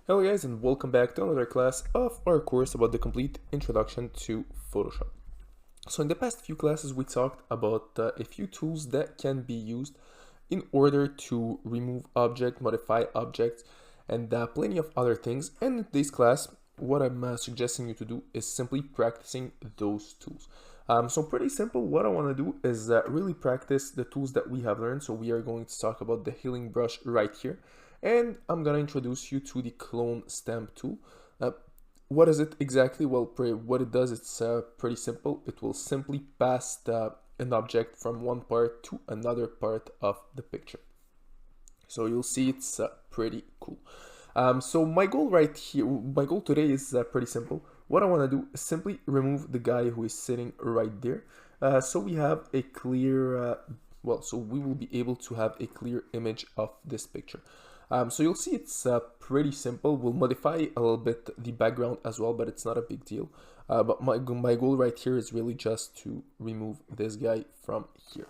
Hello guys, and welcome back to another class of our course about the complete introduction to Photoshop. So in the past few classes we talked about a few tools that can be used in order to remove objects, modify objects, and plenty of other things. And in this class, what I'm suggesting you to do is simply practicing those tools. So pretty simple. What I want to do is really practice the tools that we have learned. So we are going to talk about the healing brush right here. And I'm going to introduce you to the clone stamp tool. What is it exactly? Well, what it does, it's pretty simple. It will simply pass an object from one part to another part of the picture. So you'll see it's pretty cool. So my goal right here, my goal today is pretty simple. What I want to do is simply remove the guy who is sitting right there. So we have a clear, so we will be able to have a clear image of this picture. So you'll see it's pretty simple. We'll modify a little bit the background as well, but it's not a big deal. But my goal right here is really just to remove this guy from here.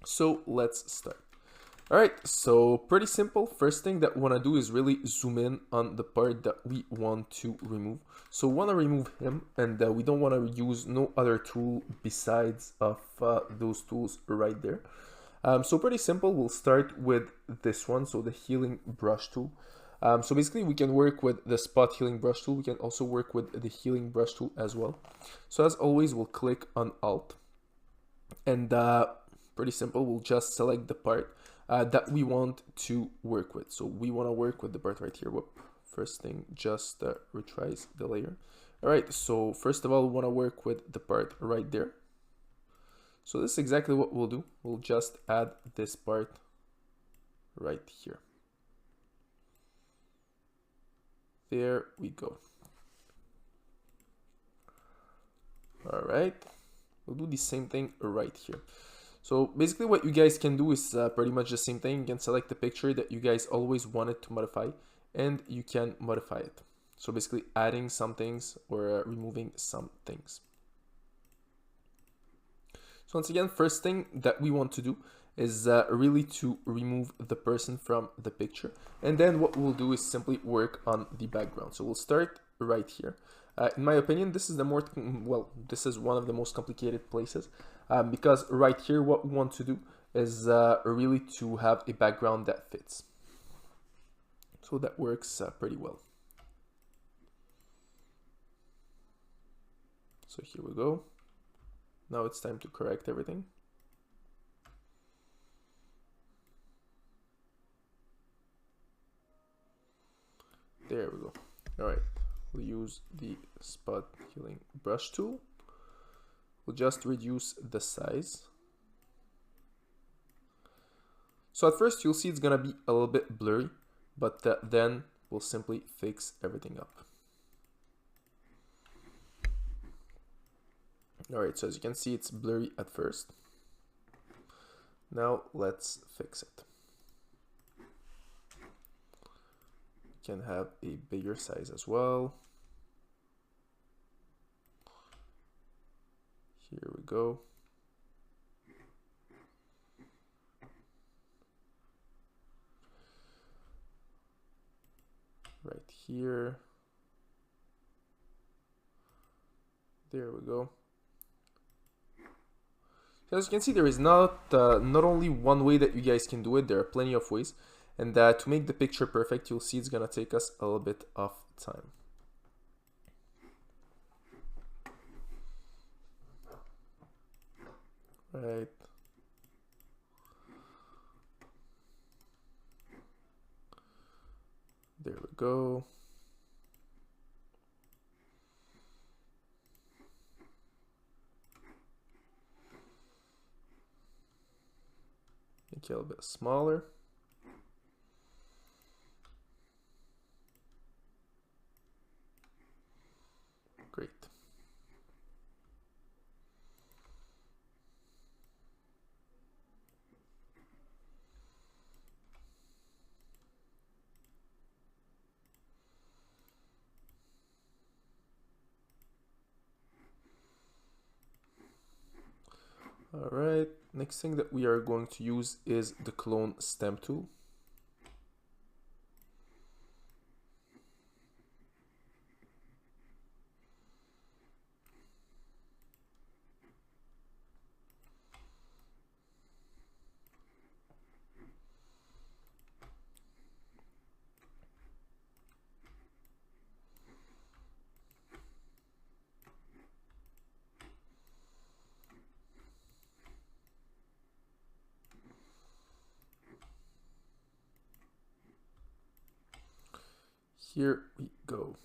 So let's start. All right, so pretty simple. First thing that we want to do is really zoom in on the part that we want to remove. So we want to remove him, and we don't want to use no other tool besides of those tools right there. So pretty simple. We'll start with this one, so the healing brush tool. So basically we can work with the spot healing brush tool. We can also work with the healing brush tool as well. So as always, we'll click on Alt, and pretty simple, we'll just select the part that we want to work with. So we want to work with the part right here. Whoop. First thing, just retrace the layer. All right, so first of all, we want to work with the part right there. So this is exactly what we'll do. We'll just add this part right here. There we go. All right, we'll do the same thing right here. So basically what you guys can do is pretty much the same thing. You can select the picture that you guys always wanted to modify, and you can modify it. So basically adding some things or removing some things. So once again, first thing that we want to do is really to remove the person from the picture. And then what we'll do is simply work on the background. So we'll start right here. In my opinion, this is this is one of the most complicated places because right here, what we want to do is really to have a background that fits. So that works pretty well. So here we go. Now it's time to correct everything. There we go. All right, we'll use the spot healing brush tool. We'll just reduce the size. So at first you'll see it's gonna be a little bit blurry, but then we'll simply fix everything up. All right, so as you can see, it's blurry at first. Now let's fix it. You can have a bigger size as well. Here we go. Right here. There we go. So as you can see, there is not only one way that you guys can do it. There are plenty of ways. And to make the picture perfect, you'll see it's gonna take us a little bit of time. Right. There we go. Make it a little bit smaller. Great. All right, next thing that we are going to use is the clone stamp tool. here we go.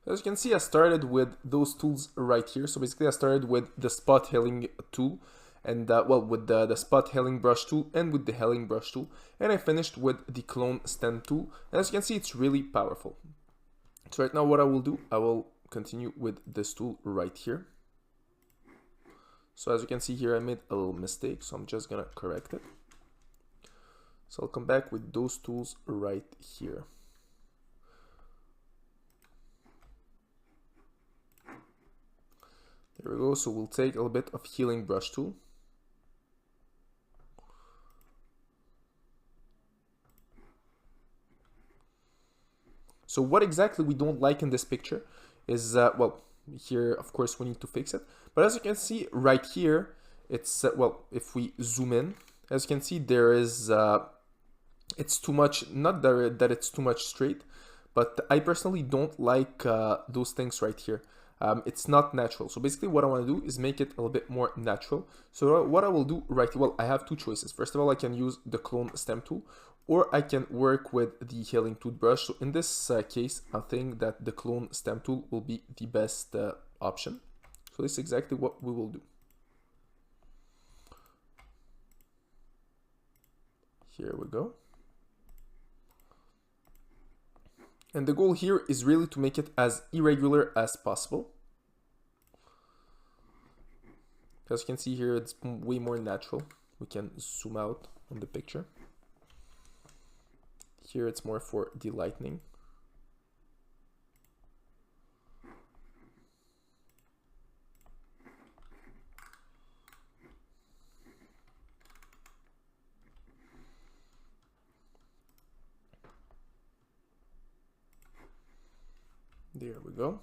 As you can see, I started with those tools right here. So basically I started with the spot healing tool and well, with the spot healing brush tool and with the healing brush tool. And I finished with the clone stem tool. And as you can see, it's really powerful. So right now what I will do, I will continue with this tool right here. So as you can see here, I made a little mistake. So I'm just gonna correct it. So I'll come back with those tools right here. There we go. So we'll take a little bit of healing brush tool. So what exactly we don't like in this picture is, well, here, of course, we need to fix it. But as you can see right here, it's, well, if we zoom in, as you can see, there is, it's too much, not that it's too much straight, but I personally don't like those things right here. It's not natural. So basically what I want to do is make it a little bit more natural. So what I will do well, I have two choices. First of all, I can use the clone stem tool, or I can work with the healing toothbrush. So in this case, I think that the clone stem tool will be the best option. So this is exactly what we will do. Here we go. And the goal here is really to make it as irregular as possible. As you can see here, it's way more natural. We can zoom out on the picture. Here it's more for the lightning. There we go.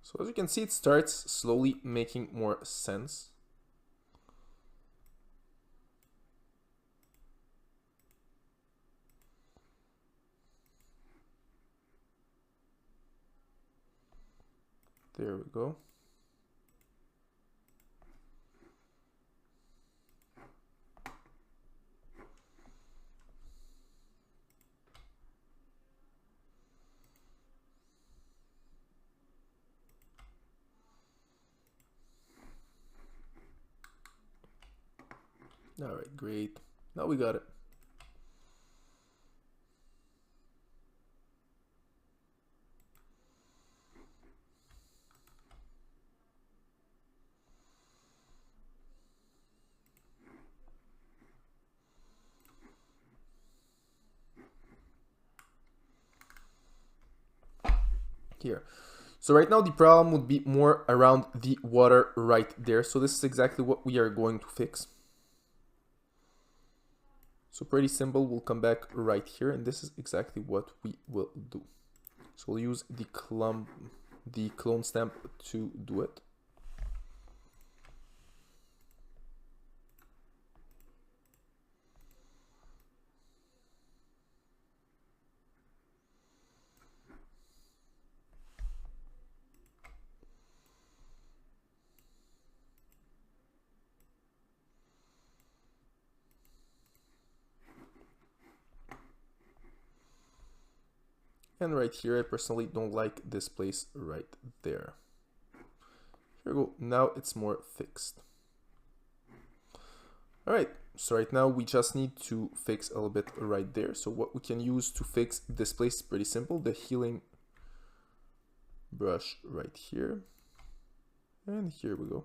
So as you can see, it starts slowly making more sense. There we go. All right, great. Now we got it. Here. So right now the problem would be more around the water right there. So this is exactly what we are going to fix. So pretty simple, we'll come back right here, and this is exactly what we will do. So we'll use the clone stamp to do it. And right here, I personally don't like this place right there. Here we go. Now it's more fixed. All right. So right now we just need to fix a little bit right there. So what we can use to fix this place is pretty simple. The healing brush right here. And here we go.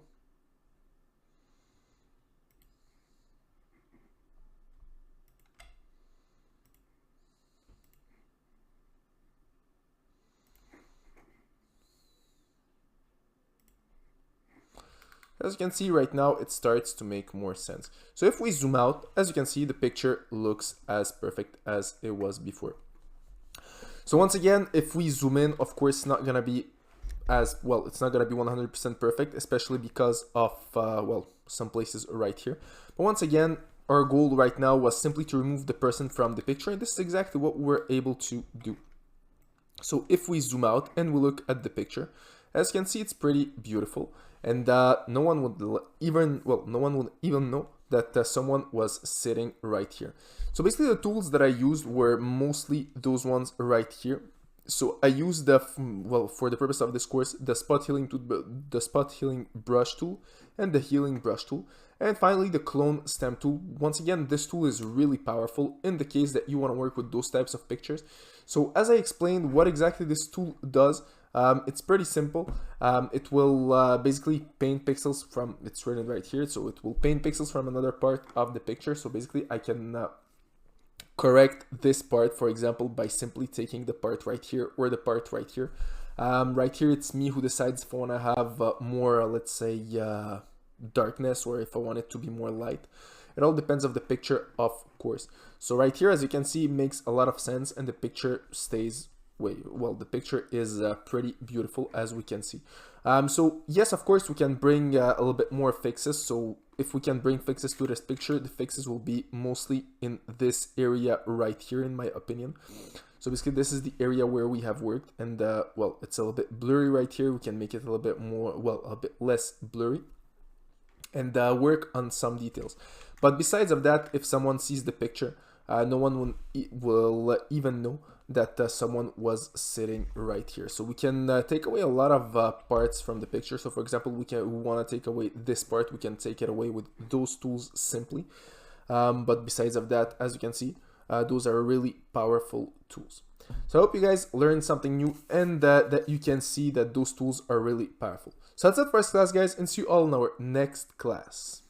As you can see right now, it starts to make more sense. So if we zoom out, as you can see, the picture looks as perfect as it was before. So once again, if we zoom in, of course, it's not gonna be as well, it's not gonna be 100% perfect, especially because of well, some places right here. But once again, our goal right now was simply to remove the person from the picture, and this is exactly what we're able to do. So if we zoom out and we look at the picture, as you can see, it's pretty beautiful, and no one would even know that someone was sitting right here. So basically, the tools that I used were mostly those ones right here. So I used well, for the purpose of this course, the spot healing brush tool and the healing brush tool, and finally the clone stamp tool. Once again, this tool is really powerful in the case that you want to work with those types of pictures. So as I explained what exactly this tool does, it's pretty simple. It will basically paint pixels from, it's written right here, so it will paint pixels from another part of the picture. So basically I can correct this part, for example, by simply taking the part right here or the part right here. Right here, it's me who decides if I want to have more, let's say, darkness, or if I want it to be more light. It all depends of the picture, of course. So right here, as you can see, it makes a lot of sense, and the picture stays well, the picture is pretty beautiful, as we can see. So yes, of course, we can bring a little bit more fixes. So if we can bring fixes to this picture, the fixes will be mostly in this area right here, in my opinion. So basically, this is the area where we have worked, and well, it's a little bit blurry right here. We can make it a little bit more, well, a bit less blurry, and work on some details. But besides of that, if someone sees the picture, no one will even know that someone was sitting right here. So we can take away a lot of parts from the picture. So for example, we want to take away this part, we can take it away with those tools simply. But besides of that, as you can see, those are really powerful tools. So I hope you guys learned something new, and that you can see that those tools are really powerful. So that's it for this class, guys, and see you all in our next class.